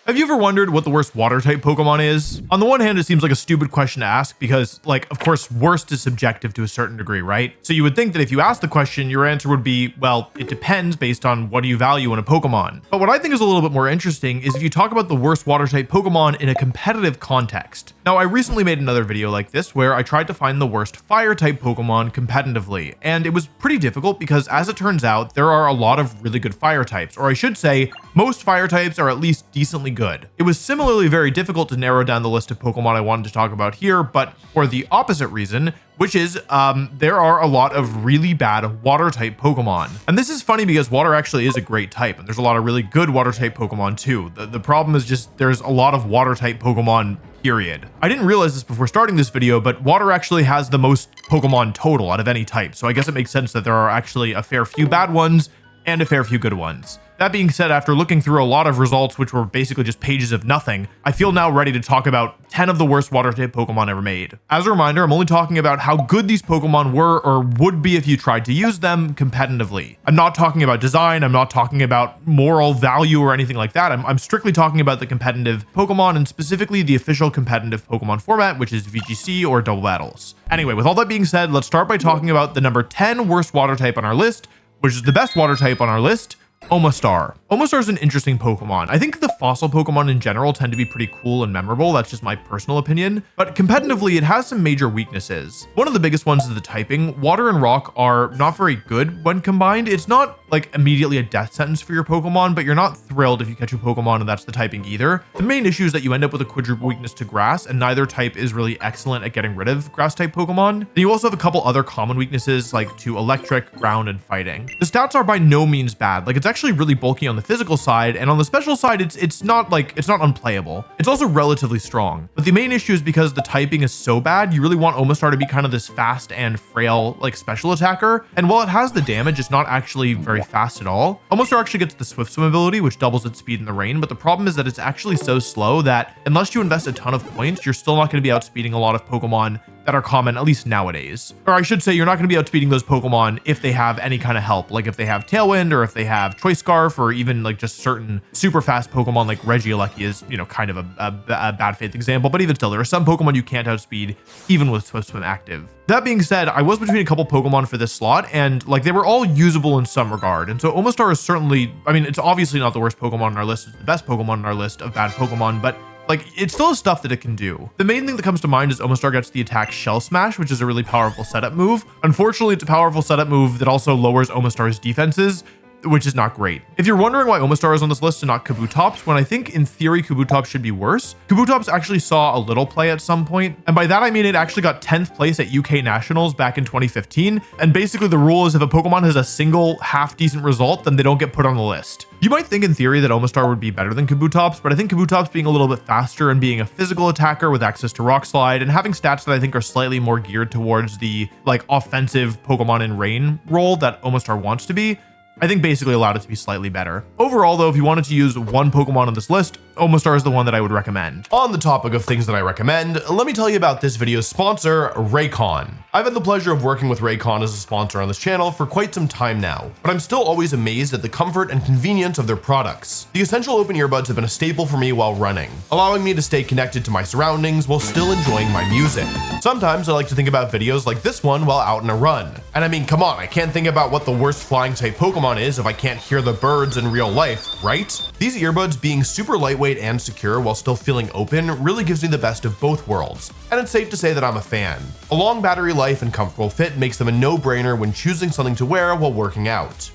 Have you ever wondered what the worst water type Pokemon is? On the one hand, it seems like a stupid question to ask because, like, of course, worst is subjective to a certain degree, right? So you would think that if you asked the question, your answer would be, well, it depends based on what do you value in a Pokemon. But what I think is a little bit more interesting is if you talk about the worst water type Pokemon in a competitive context. Now, I recently made another video like this where I tried to find the worst fire type Pokemon competitively, and it was pretty difficult because, as it turns out, there are a lot of really good fire types, or I should say, most fire types are at least decently good. It was similarly very difficult to narrow down the list of Pokemon I wanted to talk about here, but for the opposite reason, which is there are a lot of really bad water type Pokemon. And this is funny because water actually is a great type, and there's a lot of really good water type Pokemon too. The problem is just there's a lot of water type Pokemon, period. I didn't realize this before starting this video, but water actually has the most Pokemon total out of any type. So I guess it makes sense that there are actually a fair few bad ones and a fair few good ones. That being said, after looking through a lot of results, which were basically just pages of nothing, I feel now ready to talk about 10 of the worst water type Pokemon ever made. As a reminder, I'm only talking about how good these Pokemon were or would be if you tried to use them competitively. I'm not talking about design, I'm not talking about moral value or anything like that. I'm strictly talking about the competitive Pokemon and specifically the official competitive Pokemon format, which is VGC or Double Battles. Anyway, with all that being said, let's start by talking about the number 10 worst water type on our list, which is the best water type on our list, Omastar. Omastar is an interesting Pokemon. I think the fossil Pokemon in general tend to be pretty cool and memorable. That's just my personal opinion. But competitively, it has some major weaknesses. One of the biggest ones is the typing. Water and rock are not very good when combined. It's not like immediately a death sentence for your Pokemon, but you're not thrilled if you catch a Pokemon and that's the typing either. The main issue is that you end up with a quadruple weakness to grass, and neither type is really excellent at getting rid of grass type Pokemon. And you also have a couple other common weaknesses like to electric, ground, and fighting. The stats are by no means bad. Like, it's actually really bulky on the physical side, and on the special side, it's not unplayable. It's also relatively strong. But the main issue is because the typing is so bad, you really want Omastar to be kind of this fast and frail like special attacker. And while it has the damage, it's not actually very fast at all. Omastar actually gets the Swift Swim ability, which doubles its speed in the rain, but the problem is that it's actually so slow that unless you invest a ton of points, you're still not going to be outspeeding a lot of Pokemon that are common, at least nowadays. Or I should say, you're not going to be outspeeding those Pokemon if they have any kind of help, like if they have Tailwind or if they have Choice Scarf, or even like just certain super fast Pokemon like Regieleki is, you know, kind of a bad faith example, but even still, there are some Pokemon you can't outspeed even with Swift Swim active. That being said, I was between a couple Pokemon for this slot, and like they were all usable in some regard. And so Omastar is certainly, I mean, it's obviously not the worst Pokemon on our list, it's the best Pokemon on our list of bad Pokemon, but like, it still has stuff that it can do. The main thing that comes to mind is Omastar gets the attack Shell Smash, which is a really powerful setup move. Unfortunately, it's a powerful setup move that also lowers Omastar's defenses, which is not great. If you're wondering why Omastar is on this list and not Kabutops, when I think in theory Kabutops should be worse, Kabutops actually saw a little play at some point, and by that I mean it actually got 10th place at UK Nationals back in 2015, and basically the rule is if a Pokemon has a single half decent result, then they don't get put on the list. You might think in theory that Omastar would be better than Kabutops, but I think Kabutops being a little bit faster and being a physical attacker with access to Rock Slide and having stats that I think are slightly more geared towards the like offensive Pokemon in Rain role that Omastar wants to be, I think basically allowed it to be slightly better. Overall though, if you wanted to use one Pokemon on this list, Omastar is the one that I would recommend. On the topic of things that I recommend, let me tell you about this video's sponsor, Raycon. I've had the pleasure of working with Raycon as a sponsor on this channel for quite some time now, but I'm still always amazed at the comfort and convenience of their products. The essential open earbuds have been a staple for me while running, allowing me to stay connected to my surroundings while still enjoying my music. Sometimes I like to think about videos like this one while out on a run. And I mean, come on, I can't think about what the worst flying type Pokemon is if I can't hear the birds in real life, right? These earbuds being super lightweight and secure while still feeling open really gives me the best of both worlds, and it's safe to say that I'm a fan. A long battery life and comfortable fit makes them a no-brainer when choosing something to wear while working out.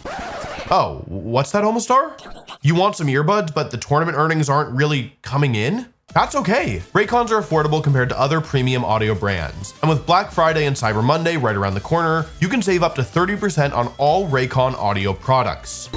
Oh, what's that, Omastar? You want some earbuds, but the tournament earnings aren't really coming in? That's okay. Raycons are affordable compared to other premium audio brands. And with Black Friday and Cyber Monday right around the corner, you can save up to 30% on all Raycon audio products.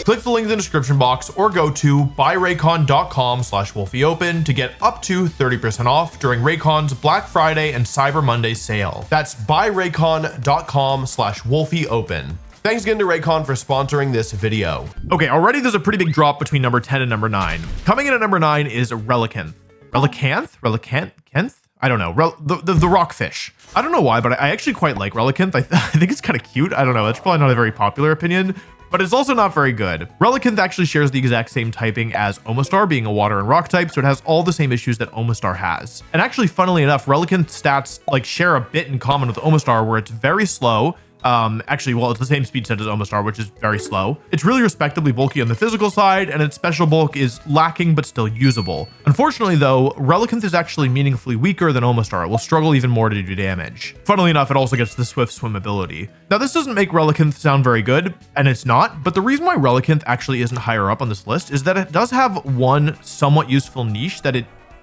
Click the link in the description box or go to buyraycon.com/wolfeyopen to get up to 30% off during Raycon's Black Friday and Cyber Monday sale. That's buyraycon.com/wolfeyopen. Thanks again to Raycon for sponsoring this video. Okay, already there's a pretty big drop between number 10 and number 9. Coming in at number 9 is Relicanth. Relicanth? I don't know. The rockfish. I don't know why, but I actually quite like Relicanth. I think it's kind of cute. I don't know. That's probably not a very popular opinion. but it's also not very good. Relicanth actually shares the exact same typing as Omastar, being a water and rock type, so it has all the same issues that Omastar has. And actually, funnily enough, Relicanth stats like share a bit in common with Omastar, where it's very slow. Actually, well, it's the same speed set as Omastar, which is very slow. It's really respectably bulky on the physical side, and its special bulk is lacking but still usable. Unfortunately, though, Relicanth is actually meaningfully weaker than Omastar. It will struggle even more to do damage. Funnily enough, it also gets the Swift Swim ability. Now, this doesn't make Relicanth sound very good, and it's not, but the reason why Relicanth actually isn't higher up on this list is that it does have one somewhat useful niche that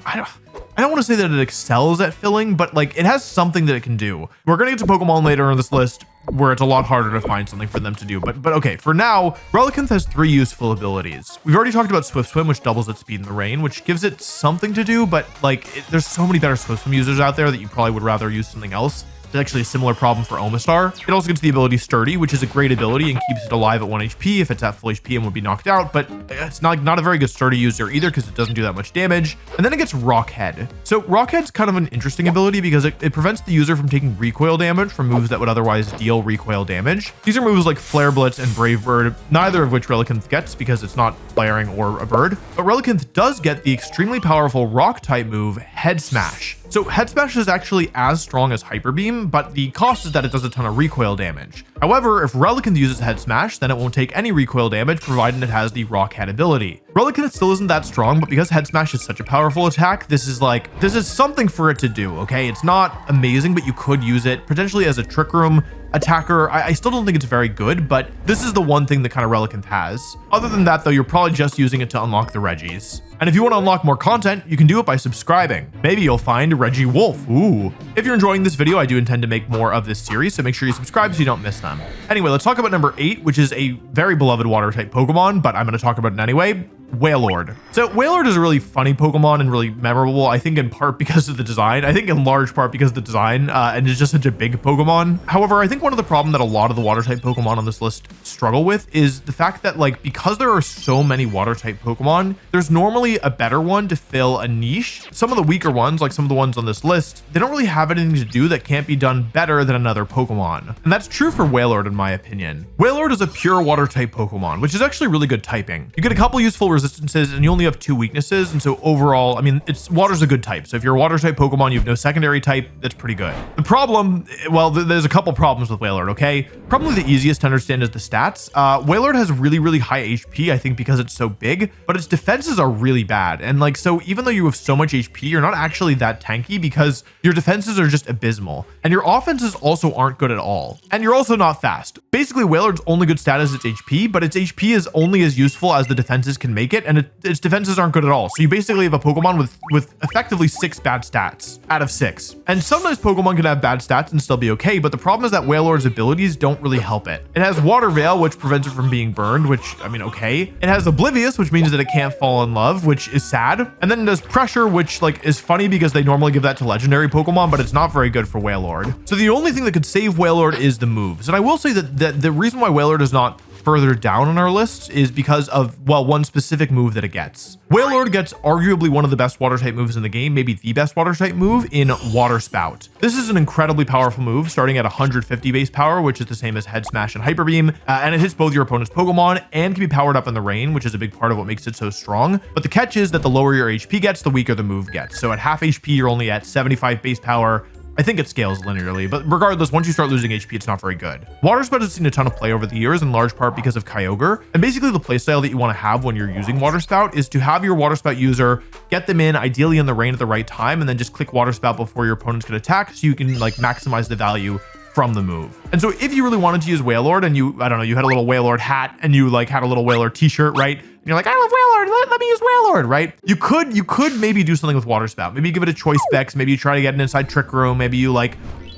I don't want to say that it excels at filling, but like it has something that it can do. We're going to get to Pokemon later in this list where it's a lot harder to find something for them to do. But okay, for now, Relicanth has 3 useful abilities. We've already talked about Swift Swim, which doubles its speed in the rain, which gives it something to do, but like there's so many better Swift Swim users out there that you probably would rather use something else. It's actually a similar problem for Omastar. It also gets the ability Sturdy, which is a great ability and keeps it alive at 1 HP if it's at full HP and would be knocked out, but it's not a very good Sturdy user either because it doesn't do that much damage. And then it gets Rock Head. So Rock Head's kind of an interesting ability because it prevents the user from taking recoil damage from moves that would otherwise deal recoil damage. These are moves like Flare Blitz and Brave Bird, neither of which Relicanth gets because it's not flaring or a bird. But Relicanth does get the extremely powerful rock type move Head Smash. So Head Smash is actually as strong as Hyper Beam, but the cost is that it does a ton of recoil damage. However, if Relicanth uses Head Smash, then it won't take any recoil damage provided it has the Rock Head ability. Relicanth still isn't that strong, but because Head Smash is such a powerful attack, this is something for it to do, okay? It's not amazing, but you could use it potentially as a Trick Room attacker. I still don't think it's very good, but this is the one thing that kind of Relicanth has. Other than that, though, you're probably just using it to unlock the Reggies. And if you want to unlock more content, you can do it by subscribing. Maybe you'll find Reggie Wolf. Ooh. If you're enjoying this video, I do intend to make more of this series, so make sure you subscribe so you don't miss them. Anyway, let's talk about number 8, which is a very beloved water type Pokemon, but I'm going to talk about it anyway. Wailord. So Wailord is a really funny Pokemon and really memorable, I think in part because of the design. I think in large part because of the design, and it's just such a big Pokemon. However, I think one of the problems that a lot of the water type Pokemon on this list struggle with is the fact that like, because there are so many water type Pokemon, there's normally a better one to fill a niche. Some of the weaker ones, like some of the ones on this list, they don't really have anything to do that can't be done better than another Pokemon. And that's true for Wailord in my opinion. Wailord is a pure water type Pokemon, which is actually really good typing. You get a couple useful resistances and you only have 2 weaknesses. And so overall, I mean, water's a good type. So if you're a water type Pokemon, you have no secondary type, that's pretty good. The problem, well, there's a couple problems with Wailord, okay? Probably the easiest to understand is the stats. Wailord has really, really high HP, I think because it's so big, but its defenses are really bad. And like, so even though you have so much HP, you're not actually that tanky because your defenses are just abysmal. And your offenses also aren't good at all. And you're also not fast. Basically, Wailord's only good stat is its HP, but its HP is only as useful as the defenses can make it, and its defenses aren't good at all. So you basically have a Pokemon with effectively 6 bad stats out of 6. And sometimes Pokemon can have bad stats and still be okay, but the problem is that Wailord's abilities don't really help it. It has Water Veil, which prevents it from being burned, which, I mean, okay. It has Oblivious, which means that it can't fall in love, which is sad. And then it does Pressure, which like is funny because they normally give that to legendary Pokemon, but it's not very good for Wailord. So the only thing that could save Wailord is the moves. And I will say that the reason why Wailord is not further down on our list is because of, well, one specific move that it gets. Wailord gets arguably one of the best water type moves in the game, maybe the best water type move in Water Spout. This is an incredibly powerful move starting at 150 base power, which is the same as Head Smash and Hyper Beam, and it hits both your opponent's Pokemon and can be powered up in the rain, which is a big part of what makes it so strong. But the catch is that the lower your HP gets, the weaker the move gets. So at half HP, you're only at 75 base power. I think it scales linearly, but regardless, once you start losing HP, it's not very good. Water Spout has seen a ton of play over the years, in large part because of Kyogre. And basically the playstyle that you want to have when you're using Water Spout is to have your Water Spout user get them in, ideally in the rain at the right time, and then just click Water Spout before your opponents can attack so you can like maximize the value from the move. And so if you really wanted to use Wailord and you, I don't know, you had a little Wailord hat and you like had a little Wailord t-shirt, right? And you're like, I love Wailord, let me use Wailord, right? You could maybe do something with Water Spout. Maybe give it a choice specs. Maybe you try to get an inside Trick Room. Maybe you like,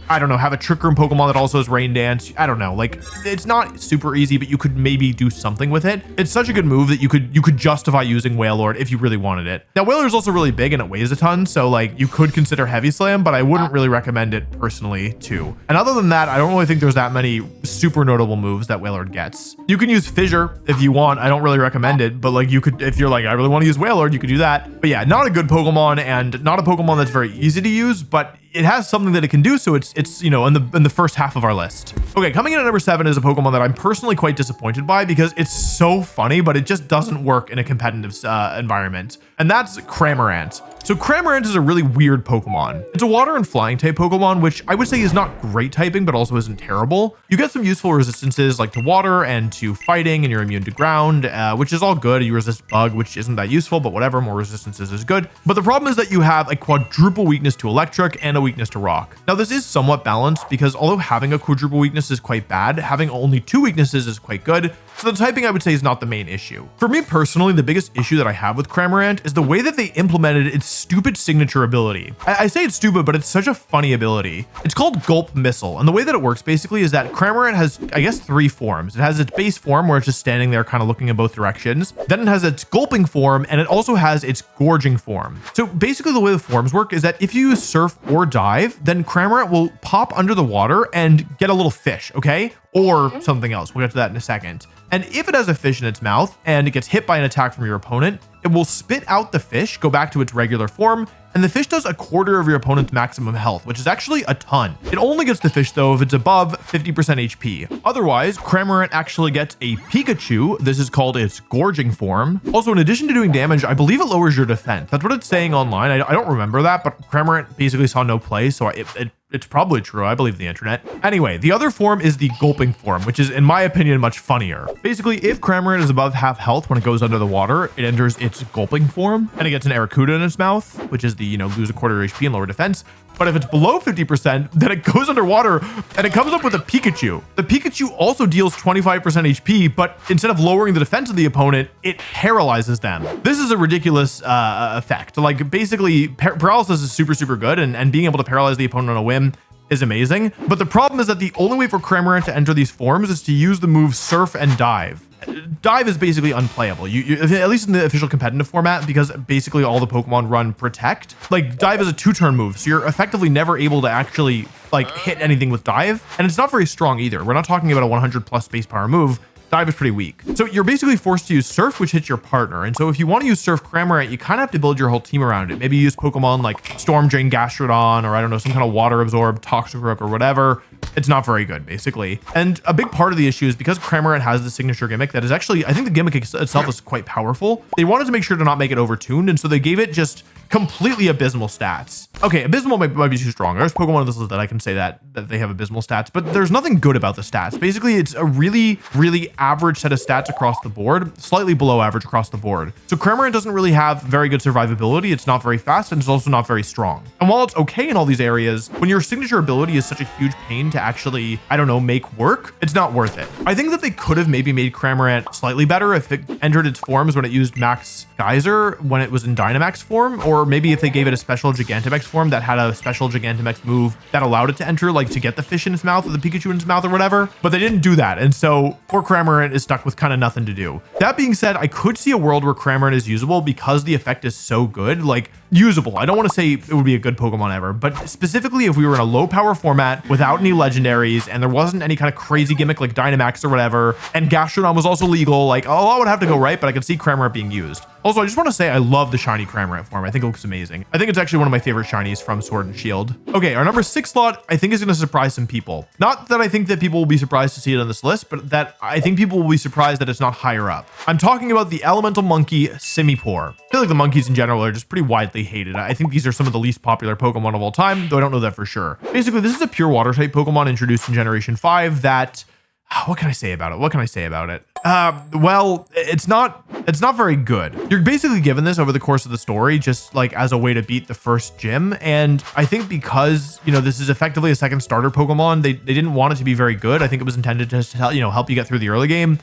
I don't know, have a Trick Room Pokemon that also has Rain Dance. I don't know, like it's not super easy, but you could maybe do something with it. It's such a good move that you could justify using Wailord if you really wanted it. Now Wailord is also really big and it weighs a ton, so like you could consider Heavy Slam, but I wouldn't really recommend it personally too. And other than that, I don't really think there's that many super notable moves that Wailord gets. You can use Fissure if you want. I don't really recommend it, but like you could, if you're like, I really want to use Wailord, you could do that. But yeah, not a good Pokemon and not a Pokemon that's very easy to use, but it has something that it can do. So it's, you know, in the first half of our list. Okay, coming in at number 7 is a Pokemon that I'm personally quite disappointed by because it's so funny, but it just doesn't work in a competitive environment. And that's Cramorant. So Cramorant is a really weird Pokemon. It's a water and flying type Pokemon, which I would say is not great typing, but also isn't terrible. You get some useful resistances like to water and to fighting, and you're immune to ground, which is all good. You resist bug, which isn't that useful, but whatever, more resistances is good. But the problem is that you have a quadruple weakness to electric and a weakness to rock. Now this is somewhat balanced because although having a quadruple weakness is quite bad, having only 2 weaknesses is quite good. So the typing I would say is not the main issue. For me personally, the biggest issue that I have with Cramorant is the way that they implemented its stupid signature ability. I say it's stupid, but it's such a funny ability. It's called Gulp Missile. And the way that it works basically is that Cramorant has, I guess, 3 forms. It has its base form where it's just standing there kind of looking in both directions. Then it has its gulping form, and it also has its gorging form. So basically the way the forms work is that if you use surf or dive, then Cramorant will pop under the water and get a little fish, okay? Or something else. We'll get to that in a second. And if it has a fish in its mouth and it gets hit by an attack from your opponent, it will spit out the fish, go back to its regular form, and the fish does a quarter of your opponent's maximum health, which is actually a ton. It only gets the fish though if it's above 50% HP. Otherwise, Cramorant actually gets a Pikachu. This is called its gorging form. Also, in addition to doing damage, I believe it lowers your defense. That's what it's saying online. I don't remember that, but Cramorant basically saw no play, so it's probably true. I believe the internet. Anyway, the other form is the gulping form, which is, in my opinion, much funnier. Basically, if Cramorant is above half health when it goes under the water, it enters its gulping form and it gets an Arrokuda in its mouth, which is the, you know, lose a quarter HP and lower defense. But if it's below 50%, then it goes underwater and it comes up with a Pikachu. The Pikachu also deals 25% HP, but instead of lowering the defense of the opponent, it paralyzes them. This is a ridiculous effect. Like basically paralysis is super, super good, and being able to paralyze the opponent on a whim is amazing. But the problem is that the only way for Cramorant to enter these forms is to use the move Surf and Dive. Dive is basically unplayable, you at least in the official competitive format, because basically all the Pokemon run Protect. Like Dive is a 2-turn move, so you're effectively never able to actually like hit anything with Dive, and it's not very strong either. We're not talking about a 100+ base power move. Dive is pretty weak. So you're basically forced to use Surf, which hits your partner. And so if you want to use Surf Cramorant, you kind of have to build your whole team around it. Maybe use Pokemon like Storm Drain Gastrodon, or I don't know, some kind of Water Absorb, Toxicroak, or whatever. It's not very good, basically. And a big part of the issue is because Cramorant has the signature gimmick that is actually, I think the gimmick itself is quite powerful. They wanted to make sure to not make it overtuned, and so they gave it just completely abysmal stats. Okay, abysmal might be too strong. There's Pokemon on this list that I can say that they have abysmal stats, but there's nothing good about the stats. Basically, it's a really, really average set of stats across the board, slightly below average across the board. So Cramorant doesn't really have very good survivability. It's not very fast, and it's also not very strong. And while it's okay in all these areas, when your signature ability is such a huge pain to actually, I don't know, make work, it's not worth it. I think that they could have maybe made Cramorant slightly better if it entered its forms when it used Max Geyser when it was in Dynamax form, or maybe if they gave it a special Gigantamax form that had a special Gigantamax move that allowed it to enter, like to get the fish in its mouth or the Pikachu in its mouth or whatever, but they didn't do that. And so poor Cramorant is stuck with kind of nothing to do. That being said, I could see a world where Cramorant is usable because the effect is so good, like usable. I don't want to say it would be a good Pokemon ever, but specifically if we were in a low power format without any legendaries and there wasn't any kind of crazy gimmick like Dynamax or whatever, and Gastrodon was also legal, like, oh, I would have to go right, but I could see Cramorant being used. Also, I just want to say I love the shiny Cramorant form. I think it looks amazing. I think it's actually one of my favorite shinies from Sword and Shield. Okay, our number 6 slot, I think is going to surprise some people. Not that I think that people will be surprised to see it on this list, but that I think people will be surprised that it's not higher up. I'm talking about the elemental monkey Simipour. I feel like the monkeys in general are just pretty widely hated. I think these are some of the least popular Pokemon of all time, though I don't know that for sure. Basically, this is a pure water type Pokemon introduced in Generation 5 that, what can I say about it? What can I say about it? Well, it's not very good. You're basically given this over the course of the story, just like as a way to beat the first gym. And I think because, you know, this is effectively a second starter Pokemon, they didn't want it to be very good. I think it was intended to just help you get through the early game.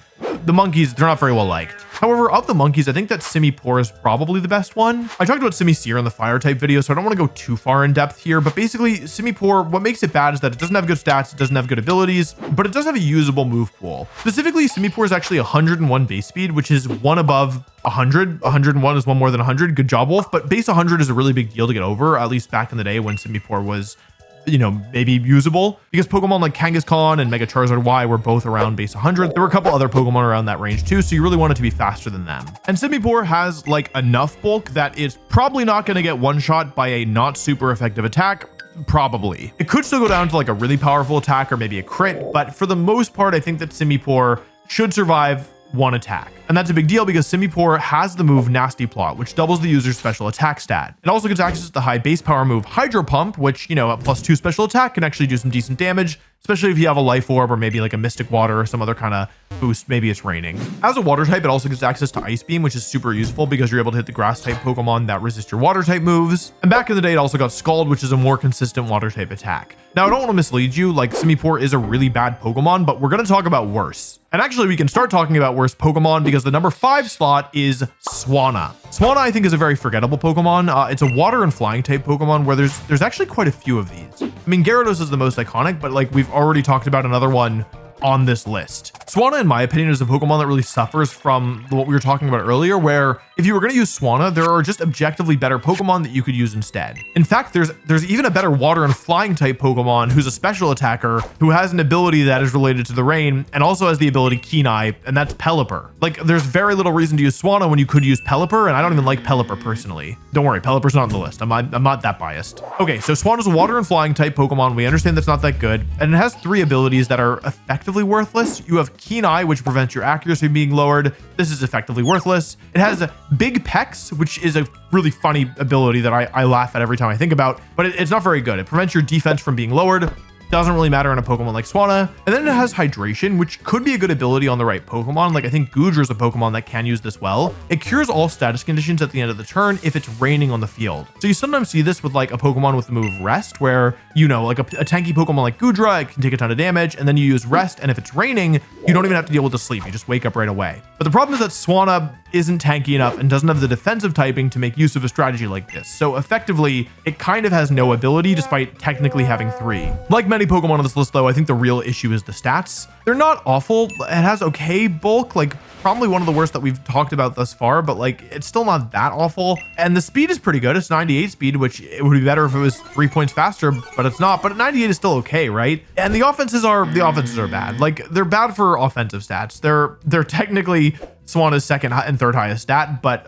The monkeys, they're not very well liked. However, of the monkeys, I think that Simipour is probably the best one. I talked about Simisear in the fire type video, so I don't want to go too far in depth here, but basically Simipour, what makes it bad is that it doesn't have good stats, it doesn't have good abilities, but it does have a usable move pool. Specifically, Simipour is actually 101 base speed, which is one above 100. 101 is one more than 100. Good job, Wolf. But base 100 is a really big deal to get over, at least back in the day when Simipour was, you know, maybe usable, because Pokemon like Kangaskhan and Mega Charizard Y were both around base 100. There were a couple other Pokemon around that range too, so you really want it to be faster than them. And Simipour has like enough bulk that it's probably not going to get one shot by a not super effective attack. Probably. It could still go down to like a really powerful attack or maybe a crit, but for the most part, I think that Simipour should survive one attack. And that's a big deal because Simipour has the move Nasty Plot, which doubles the user's special attack stat. It also gets access to the high base power move Hydro Pump, which, you know, at +2 special attack can actually do some decent damage, especially if you have a Life Orb or maybe like a Mystic Water or some other kind of boost. Maybe it's raining. As a water type, it also gets access to Ice Beam, which is super useful because you're able to hit the grass type Pokemon that resist your water type moves. And back in the day, it also got Scald, which is a more consistent water type attack. Now, I don't want to mislead you, like Simipour is a really bad Pokemon, but we're going to talk about worse. And actually, we can start talking about worse Pokemon because the number 5 slot is Swanna. Swanna, I think, is a very forgettable Pokemon. It's a water and flying type Pokemon where there's actually quite a few of these. I mean, Gyarados is the most iconic, but like we've already talked about another one on this list. Swanna, in my opinion, is a Pokemon that really suffers from what we were talking about earlier, where if you were going to use Swanna, there are just objectively better Pokemon that you could use instead. In fact, there's even a better water and flying type Pokemon who's a special attacker who has an ability that is related to the rain and also has the ability Keen Eye, and that's Pelipper. Like, there's very little reason to use Swanna when you could use Pelipper, and I don't even like Pelipper personally. Don't worry, Pelipper's not on the list. I'm not that biased. Okay, so Swanna's a water and flying type Pokemon. We understand that's not that good, and it has 3 abilities that are effectively worthless. You have Keen Eye, which prevents your accuracy being lowered. This is effectively worthless. It has Big Pecs, which is a really funny ability that I laugh at every time I think about, but it's not very good. It prevents your defense from being lowered. Doesn't really matter in a Pokemon like Swanna. And then it has Hydration, which could be a good ability on the right Pokemon. Like, I think Goodra is a Pokemon that can use this well. It cures all status conditions at the end of the turn if it's raining on the field. So you sometimes see this with like a Pokemon with the move Rest, where, you know, like a tanky Pokemon like Goodra, it can take a ton of damage, and then you use Rest, and if it's raining, you don't even have to deal with the sleep. You just wake up right away. But the problem is that Swanna isn't tanky enough and doesn't have the defensive typing to make use of a strategy like this. So effectively, it kind of has no ability despite technically having 3. Like many Pokemon on this list though, I think the real issue is the stats. They're not awful. It has okay bulk, like probably one of the worst that we've talked about thus far, but like it's still not that awful. And the speed is pretty good. It's 98 speed, which it would be better if it was 3 points faster, but it's not. But 98 is still okay, right? And the offenses are bad. Like, they're bad for offensive stats. They're technically Swanna's second and third highest stat, but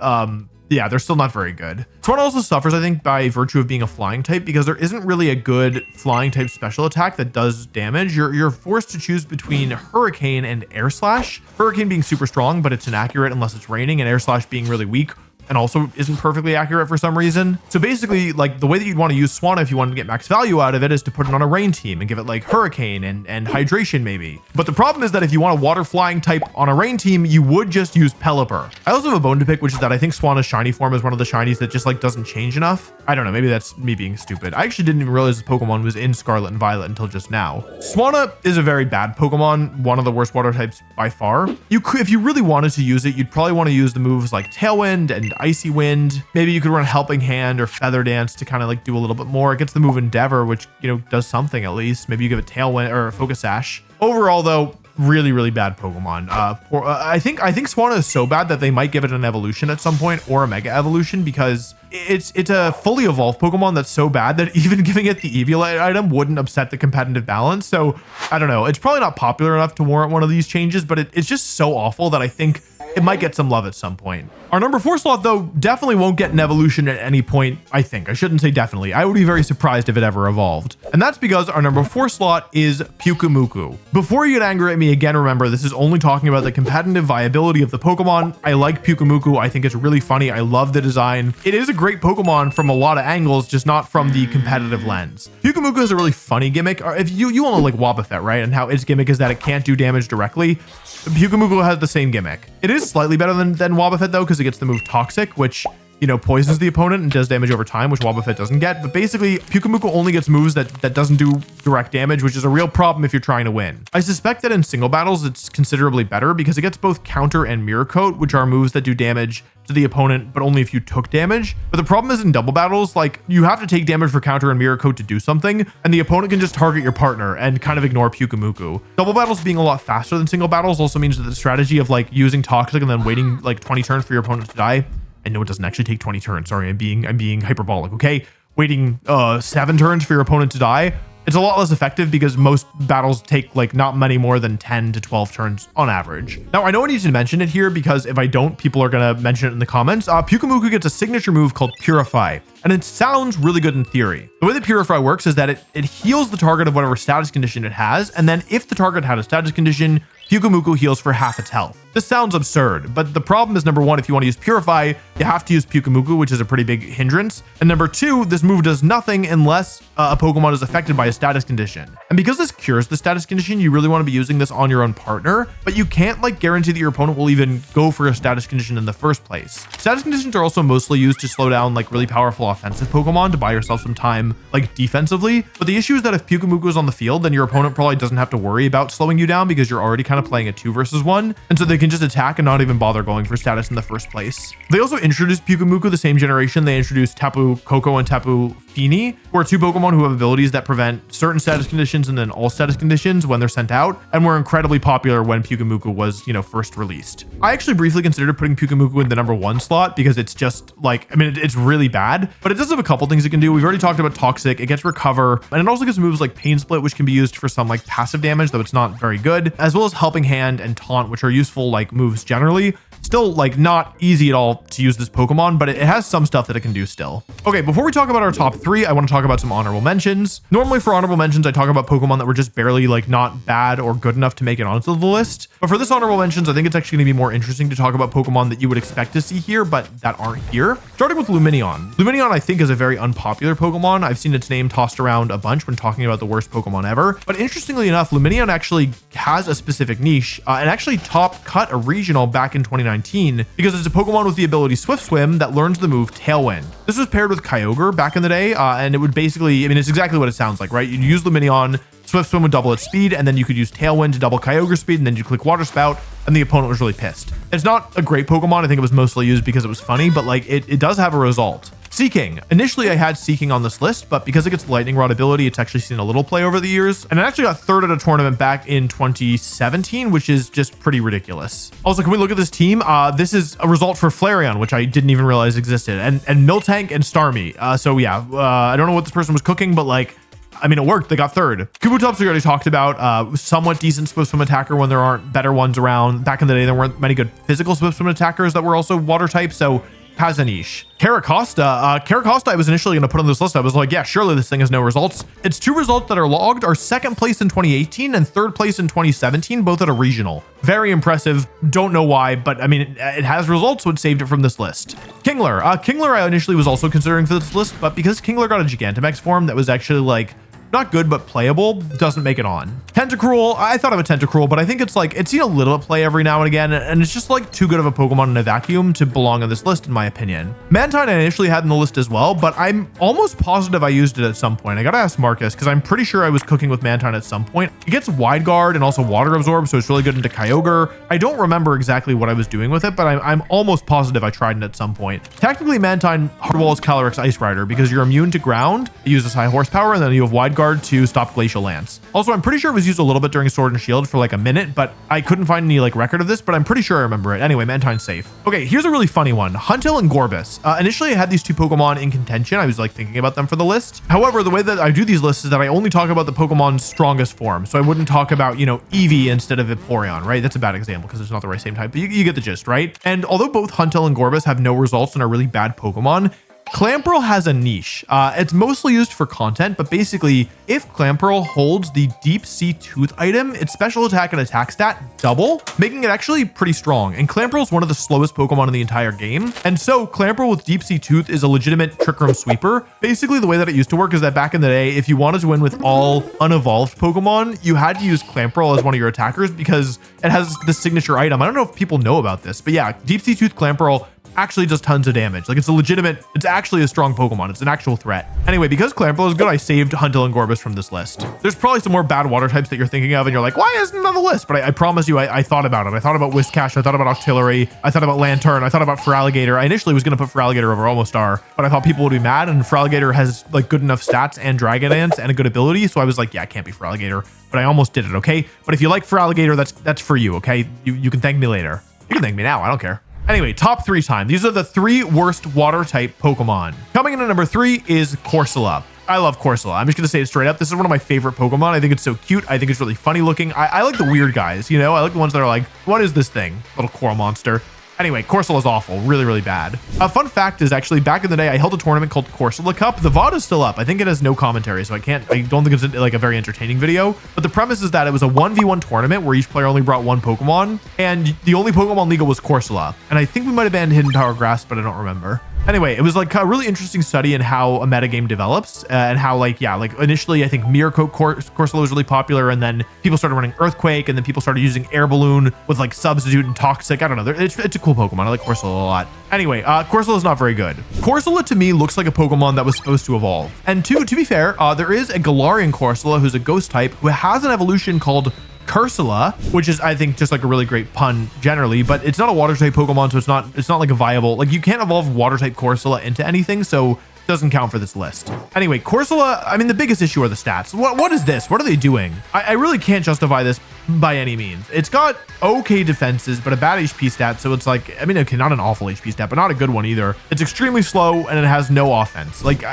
yeah, they're still not very good. Swanna also suffers, I think, by virtue of being a flying type because there isn't really a good flying type special attack that does damage. You're forced to choose between Hurricane and Air Slash. Hurricane being super strong, but it's inaccurate unless it's raining, and Air Slash being really weak and also isn't perfectly accurate for some reason. So basically, like, the way that you'd want to use Swanna if you wanted to get max value out of it is to put it on a rain team and give it like Hurricane and Hydration maybe. But the problem is that if you want a water flying type on a rain team, you would just use Pelipper. I also have a bone to pick, which is that I think Swanna's shiny form is one of the shinies that just like doesn't change enough. I don't know, maybe that's me being stupid. I actually didn't even realize this Pokemon was in Scarlet and Violet until just now. Swanna is a very bad Pokemon, one of the worst water types by far. You could, if you really wanted to use it, you'd probably want to use the moves like Tailwind and Icy Wind. Maybe you could run Helping Hand or Feather Dance to kind of like do a little bit more. It gets the move Endeavor, which, you know, does something at least. Maybe you give it Tailwind or Focus Sash. Overall though, really bad Pokemon. I think Swanna is so bad that they might give it an evolution at some point or a mega evolution because it's a fully evolved Pokemon that's so bad that even giving it the Eviolite item wouldn't upset the competitive balance. So I don't know. It's probably not popular enough to warrant one of these changes, but it's just so awful that I think it might get some love at some point. Our number 4 slot though definitely won't get an evolution at any point. I think I shouldn't say definitely. I would be very surprised if it ever evolved. And that's because our number 4 slot is Pyukumuku. Before you get angry at me again, remember this is only talking about the competitive viability of the Pokemon. I like Pyukumuku. I think it's really funny. I love the design. It is a great Pokemon from a lot of angles, just not from the competitive lens. Pyukumuku has a really funny gimmick. If you all know like Wobbuffet, right? And how its gimmick is that it can't do damage directly. Pyukumuku has the same gimmick. It is slightly better than Wobbuffet though, because it gets the move Toxic, which, you know, poisons the opponent and does damage over time, which Wobbuffet doesn't get. But basically, Pyukumuku only gets moves that doesn't do direct damage, which is a real problem if you're trying to win. I suspect that in single battles, it's considerably better because it gets both Counter and Mirror Coat, which are moves that do damage to the opponent, but only if you took damage. But the problem is in double battles, like, you have to take damage for Counter and Mirror Coat to do something, and the opponent can just target your partner and kind of ignore Pyukumuku. Double battles being a lot faster than single battles also means that the strategy of like using Toxic and then waiting like 20 turns for your opponent to die. I know it doesn't actually take 20 turns. Sorry, I'm being hyperbolic, okay? Waiting 7 turns for your opponent to die. It's a lot less effective because most battles take like not many more than 10 to 12 turns on average. Now, I know I need to mention it here because if I don't, people are going to mention it in the comments. Pyukumuku gets a signature move called Purify. and it sounds really good in theory. The way that Purify works is that it heals the target of whatever status condition it has, and then if the target had a status condition, Pyukumuku heals for half its health. This sounds absurd, but the problem is, number one, if you want to use Purify, you have to use Pyukumuku, which is a pretty big hindrance. And number two, this move does nothing unless a Pokemon is affected by a status condition. And because this cures the status condition, you really want to be using this on your own partner, but you can't like guarantee that your opponent will even go for a status condition in the first place. Status conditions are also mostly used to slow down like really powerful offensive Pokemon to buy yourself some time like defensively. But the issue is that if Pyukumuku is on the field, then your opponent probably doesn't have to worry about slowing you down because you're already kind of playing a 2 versus 1. And so they can just attack and not even bother going for status in the first place. They also introduced Pyukumuku the same generation. They introduced Tapu Koko and Tapu Fini, who are two Pokemon who have abilities that prevent certain status conditions and then all status conditions when they're sent out, and were incredibly popular when Pyukumuku was, first released. I actually briefly considered putting Pyukumuku in the number 1 slot because it's just like, it's really bad, but it does have a couple things it can do. We've already talked about Toxic. It gets Recover, and it also gets moves like Pain Split, which can be used for some like passive damage, though it's not very good, as well as Helping Hand and Taunt, which are useful like moves generally. Still like not easy at all to use this Pokemon, but it has some stuff that it can do still. Okay, before we talk about our top 3, I want to talk about some honorable mentions. Normally for honorable mentions, I talk about Pokemon that were just barely like not bad or good enough to make it onto the list. But for this honorable mentions, I think it's actually going to be more interesting to talk about Pokemon that you would expect to see here, but that aren't here. Starting with Lumineon. Lumineon, I think, is a very unpopular Pokemon. I've seen its name tossed around a bunch when talking about the worst Pokemon ever. But interestingly enough, Lumineon actually has a specific niche and actually top cut a regional back in 2019 because it's a Pokemon with the ability Swift Swim that learns the move Tailwind. This was paired with Kyogre back in the day, and it would basically, it's exactly what it sounds like, right? You'd use Lumineon, Swift Swim would double its speed, and then you could use Tailwind to double Kyogre speed, and then you click Water Spout, and the opponent was really pissed. It's not a great Pokemon. I think it was mostly used because it was funny, but like it does have a result. Seeking. Initially, I had Seeking on this list, but because it gets Lightning Rod ability, it's actually seen a little play over the years. And it actually got 3rd at a tournament back in 2017, which is just pretty ridiculous. Also, can we look at this team? This is a result for Flareon, which I didn't even realize existed, and Miltank and Starmie. So yeah, I don't know what this person was cooking, but like, it worked. They got 3rd. Kabutops we already talked about. Somewhat decent Swift Swim attacker when there aren't better ones around. Back in the day, there weren't many good physical Swift Swim attackers that were also water type, so has a niche. Caracosta, I was initially going to put on this list. I was like, yeah, surely this thing has no results. Its 2 results that are logged are 2nd place in 2018 and 3rd place in 2017, both at a regional. Very impressive. Don't know why, but it has results, so it saved it from this list. Kingler. Kingler I initially was also considering for this list, but because Kingler got a Gigantamax form that was actually like not good, but playable, doesn't make it on. Tentacruel, I thought of a Tentacruel, but I think it's seen a little bit play every now and again, and it's just like too good of a Pokemon in a vacuum to belong on this list, in my opinion. Mantine I initially had in the list as well, but I'm almost positive I used it at some point. I gotta ask Marcus, because I'm pretty sure I was cooking with Mantine at some point. It gets Wide Guard and also Water Absorb, so it's really good into Kyogre. I don't remember exactly what I was doing with it, but I'm almost positive I tried it at some point. Technically, Mantine hardwalls Calyrex Ice Rider because you're immune to ground, it uses high horsepower, and then you have Wide Guard to stop Glacial Lance. Also, I'm pretty sure it was used a little bit during Sword and Shield for like a minute, but I couldn't find any like record of this, but I'm pretty sure I remember it. Anyway, Mantine's safe. Okay, here's a really funny one. Huntail and Gorbis. Initially, I had these 2 Pokemon in contention. I was like thinking about them for the list. However, the way that I do these lists is that I only talk about the Pokemon's strongest form. So I wouldn't talk about, Eevee instead of Vaporeon, right? That's a bad example because it's not the right same type, but you get the gist, right? And although both Huntail and Gorbis have no results and are really bad Pokemon, Clamperl has a niche. It's mostly used for content, but basically, if Clamperl holds the Deep Sea Tooth item, its special attack and attack stat double, making it actually pretty strong. And Clamperl is one of the slowest Pokemon in the entire game. And so Clamperl with Deep Sea Tooth is a legitimate Trick Room sweeper. Basically, the way that it used to work is that back in the day, if you wanted to win with all unevolved Pokemon, you had to use Clamperl as one of your attackers because it has the signature item. I don't know if people know about this, but yeah, Deep Sea Tooth Clamperl actually does tons of damage. Like it's actually a strong Pokemon. It's an actual threat. Anyway, because Clamperl is good, I saved Huntail and Gorbis from this list. There's probably some more bad water types that you're thinking of and you're like, why isn't it on the list? But I promise you, I thought about it. I thought about Whiscash. I thought about Octillery. I thought about Lantern. I thought about Feraligatr. I initially was going to put Feraligatr over Almostar, but I thought people would be mad, and Feraligatr has like good enough stats and Dragon Dance and a good ability. So I was like, yeah, it can't be Feraligatr, but I almost did it. Okay. But if you like Feraligatr, that's for you. Okay. You can thank me later. You can thank me now. I don't care. Anyway, top 3 time. These are the 3 worst water type Pokemon. Coming in at number 3 is Corsola. I love Corsola. I'm just going to say it straight up. This is one of my favorite Pokemon. I think it's so cute. I think it's really funny looking. I like the weird guys, I like the ones that are like, what is this thing? Little coral monster. Anyway, Corsola is awful. Really, really bad. A fun fact is actually back in the day, I held a tournament called Corsola Cup. The VOD is still up. I think it has no commentary, so I don't think it's like a very entertaining video. But the premise is that it was a 1v1 tournament where each player only brought one Pokemon, and the only Pokemon legal was Corsola. And I think we might have banned Hidden Power Grass, but I don't remember. Anyway, it was like a really interesting study in how a metagame develops and how like initially I think Mirror Coat Corsola was really popular, and then people started running Earthquake, and then people started using Air Balloon with like Substitute and Toxic. I don't know. It's a cool Pokemon. I like Corsola a lot. Anyway, Corsola is not very good. Corsola to me looks like a Pokemon that was supposed to evolve. And to be fair, there is a Galarian Corsola who's a ghost type who has an evolution called Cursula, which is I think just like a really great pun generally, but it's not a water type Pokemon, so it's not like a viable, like you can't evolve water type Corsola into anything, so it doesn't count for this list. Anyway, Corsola, I mean, the biggest issue are the stats. What is this? What are they doing? I really can't justify this by any means. It's got okay defenses, but a bad HP stat, so it's like, I mean, okay, not an awful HP stat, but not a good one either. It's extremely slow, and it has no offense. Like,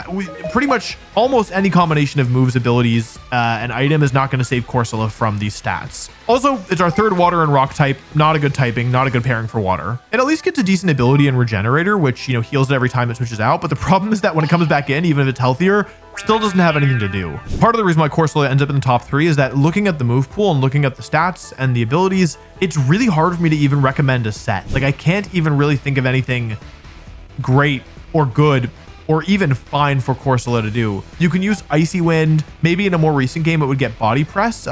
pretty much almost any combination of moves, abilities, and item is not going to save Corsola from these stats. Also, it's our third water and rock type, not a good typing, not a good pairing for water. It at least gets a decent ability in Regenerator, which, you know, heals it every time it switches out, but the problem is that when it comes back in, even if it's healthier, still doesn't have anything to do. Part of the reason why Corsola ends up in the top 3 is that looking at the move pool and looking at the stats and the abilities, it's really hard for me to even recommend a set. Like, I can't even really think of anything great or good or even fine for Corsola to do. You can use Icy Wind. Maybe in a more recent game, it would get Body Press.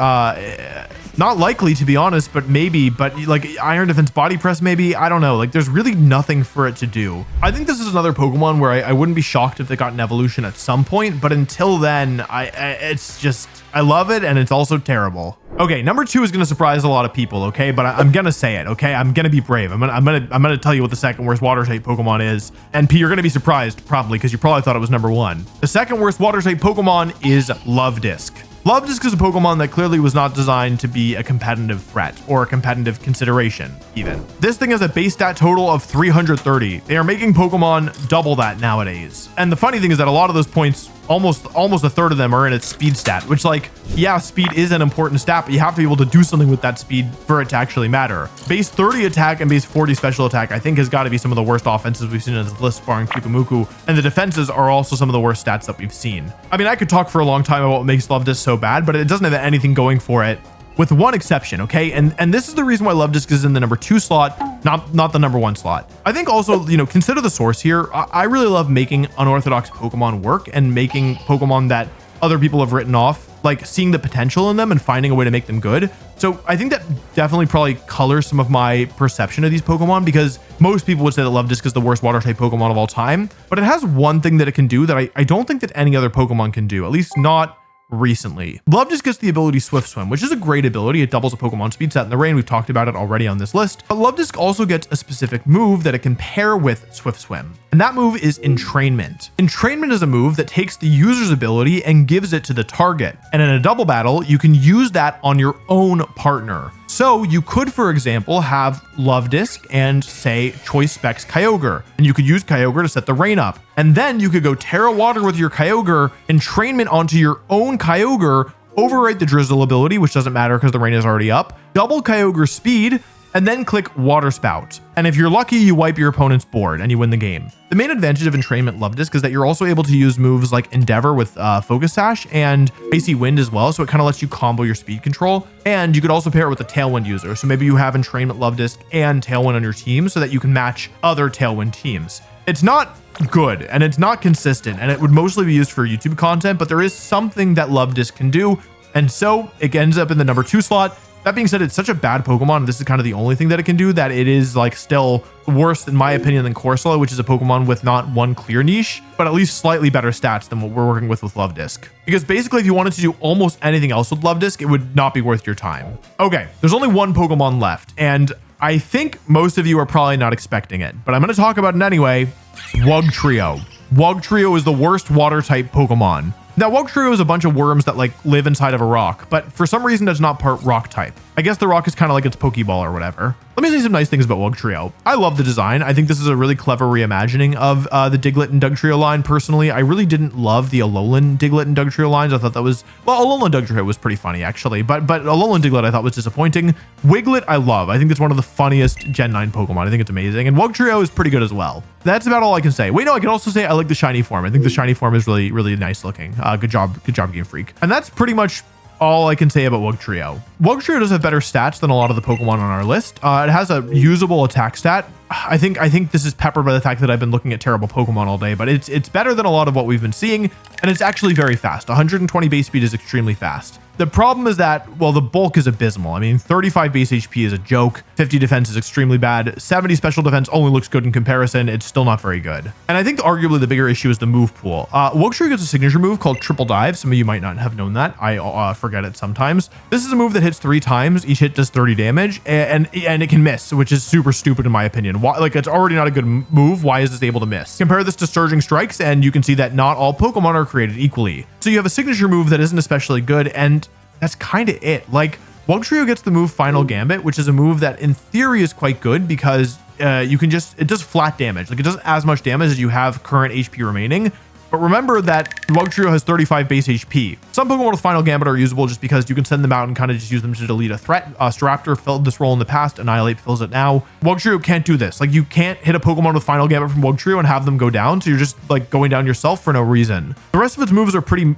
Not likely, to be honest, but maybe. But like Iron Defense Body Press, maybe. I don't know. Like, there's really nothing for it to do. I think this is another Pokemon where I wouldn't be shocked if they got an evolution at some point. But until then, it's just, I love it, and it's also terrible. Okay, number 2 is going to surprise a lot of people, okay? But I'm going to say it, okay? I'm going to be brave. I'm going to tell you what the second worst water type Pokemon is. And P, you're going to be surprised, probably, because you probably thought it was number 1. The second worst water type Pokemon is Luvdisc. Luvdisc is a Pokemon that clearly was not designed to be a competitive threat or a competitive consideration, even. This thing has a base stat total of 330. They are making Pokemon double that nowadays. And the funny thing is that a lot of those points, almost a third of them are in its speed stat, which, like, yeah, speed is an important stat, but you have to be able to do something with that speed for it to actually matter. Base 30 attack and base 40 special attack, I think, has got to be some of the worst offenses we've seen in this list, barring Kukumuku, and the defenses are also some of the worst stats that we've seen. I mean, I could talk for a long time about what makes Luvdisc so bad, but it doesn't have anything going for it, with one exception, okay? And this is the reason why Luvdisc is in the number 2 slot, not the number 1 slot. I think also, you know, consider the source here. I really love making unorthodox Pokemon work and making Pokemon that other people have written off, like seeing the potential in them and finding a way to make them good. So I think that definitely probably colors some of my perception of these Pokemon, because most people would say that Luvdisc is the worst water type Pokemon of all time, but it has one thing that it can do that I don't think that any other Pokemon can do, at least not recently. Luvdisc gets the ability Swift Swim, which is a great ability. It doubles a Pokemon speed stat in the rain. We've talked about it already on this list. But Luvdisc also gets a specific move that it can pair with Swift Swim. And that move is Entrainment. Entrainment is a move that takes the user's ability and gives it to the target. And in a double battle, you can use that on your own partner. So you could, for example, have Luvdisc and, say, Choice Specs Kyogre, and you could use Kyogre to set the rain up. And then you could go Terra Water with your Kyogre, Entrainment onto your own Kyogre, overwrite the Drizzle ability, which doesn't matter because the rain is already up, double Kyogre speed, and then click Water Spout. And if you're lucky, you wipe your opponent's board and you win the game. The main advantage of Entrainment Luvdisc is that you're also able to use moves like Endeavor with Focus Sash and Icy Wind as well, so it kind of lets you combo your speed control. And you could also pair it with a Tailwind user, so maybe you have Entrainment Luvdisc and Tailwind on your team so that you can match other Tailwind teams. It's not good and it's not consistent, and it would mostly be used for YouTube content, but there is something that Luvdisc can do, and so it ends up in the number 2 slot. That being said, it's such a bad Pokemon, and this is kind of the only thing that it can do, that it is like still worse in my opinion than Corsola, which is a Pokemon with not one clear niche, but at least slightly better stats than what we're working with Luvdisc. Because basically, if you wanted to do almost anything else with Luvdisc, it would not be worth your time. Okay, there's only one Pokemon left, and I think most of you are probably not expecting it, but I'm going to talk about it anyway. Wugtrio. Wugtrio is the worst water type Pokemon. Now, Wugtrio is a bunch of worms that like live inside of a rock, but for some reason it's not part rock type. I guess the rock is kind of like its Pokeball or whatever. Let me say some nice things about Wugtrio. I love the design. I think this is a really clever reimagining of the Diglett and Dugtrio line. Personally, I really didn't love the Alolan Diglett and Dugtrio lines. I thought that was, well, Alolan Dugtrio was pretty funny actually, but Alolan Diglett I thought was disappointing. Wiglet I love. I think it's one of the funniest Gen 9 Pokemon. I think it's amazing. And Wugtrio is pretty good as well. That's about all I can say. Wait, no, I can also say I like the shiny form. I think the shiny form is really, really nice looking. Good job, Game Freak. And that's pretty much all I can say about Wugtrio. Wugtrio does have better stats than a lot of the Pokemon on our list. It has a usable attack stat. I think this is peppered by the fact that I've been looking at terrible Pokemon all day, but it's better than a lot of what we've been seeing, and it's actually very fast. 120 base speed is extremely fast. The problem is that, well, the bulk is abysmal. I mean, 35 base HP is a joke. 50 defense is extremely bad. 70 special defense only looks good in comparison. It's still not very good. And I think arguably the bigger issue is the move pool. Wugtrio gets a signature move called Triple Dive. Some of you might not have known that. I forget it sometimes. This is a move that hits 3 times. Each hit does 30 damage, and it can miss, which is super stupid in my opinion. Why, like, it's already not a good move. Why is this able to miss? Compare this to Surging Strikes, and you can see that not all Pokemon are created equally. So you have a signature move that isn't especially good, and that's kind of it. Like, Wugtrio gets the move Final Gambit, which is a move that in theory is quite good because you can just, it does flat damage. Like, it doesn't as much damage as you have current HP remaining. But remember that Wugtrio has 35 base HP. Some Pokemon with Final Gambit are usable just because you can send them out and kind of just use them to delete a threat. Staraptor filled this role in the past. Annihilate fills it now. Wugtrio can't do this. Like, you can't hit a Pokemon with Final Gambit from Wugtrio and have them go down. So you're just like going down yourself for no reason. The rest of its moves are pretty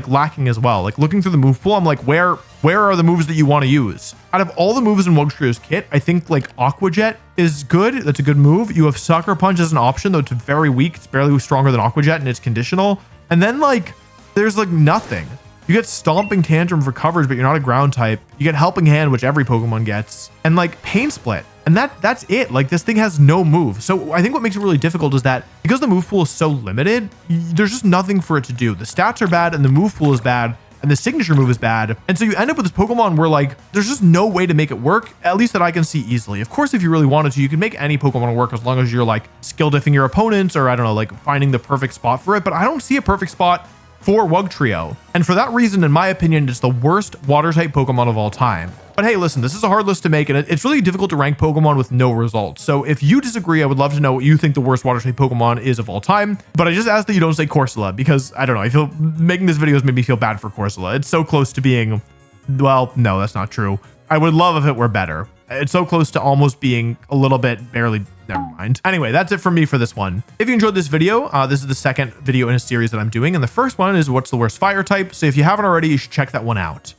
lacking as well. Like, looking through the move pool, I'm like, where are the moves that you want to use? Out of all the moves in Wugtrio's kit, I think like Aqua Jet is good. That's a good move. You have Sucker Punch as an option, though it's very weak. It's barely stronger than Aqua Jet and it's conditional. And then like, there's like nothing. You get Stomping Tantrum for coverage, but you're not a ground type. You get Helping Hand, which every Pokemon gets, and like Pain Split. And that's it. Like, this thing has no move. So I think what makes it really difficult is that because the move pool is so limited, there's just nothing for it to do. The stats are bad and the move pool is bad, and the signature move is bad. And so you end up with this Pokemon where like, there's just no way to make it work, at least that I can see easily. Of course, if you really wanted to, you can make any Pokemon work as long as you're like skill diffing your opponents, or I don't know, like finding the perfect spot for it. But I don't see a perfect spot for Wugtrio. And for that reason, in my opinion, it's the worst water type Pokemon of all time. But hey, listen, this is a hard list to make, and it's really difficult to rank Pokemon with no results. So if you disagree, I would love to know what you think the worst water type Pokemon is of all time. But I just ask that you don't say Corsola, because I don't know, I feel making this video has made me feel bad for Corsola. It's so close to being, well, no, that's not true. I would love if it were better. It's so close to almost being a little bit barely, never mind. Anyway, that's it from me for this one. If you enjoyed this video, this is the second video in a series that I'm doing, and the first one is what's the worst fire type. So if you haven't already, you should check that one out.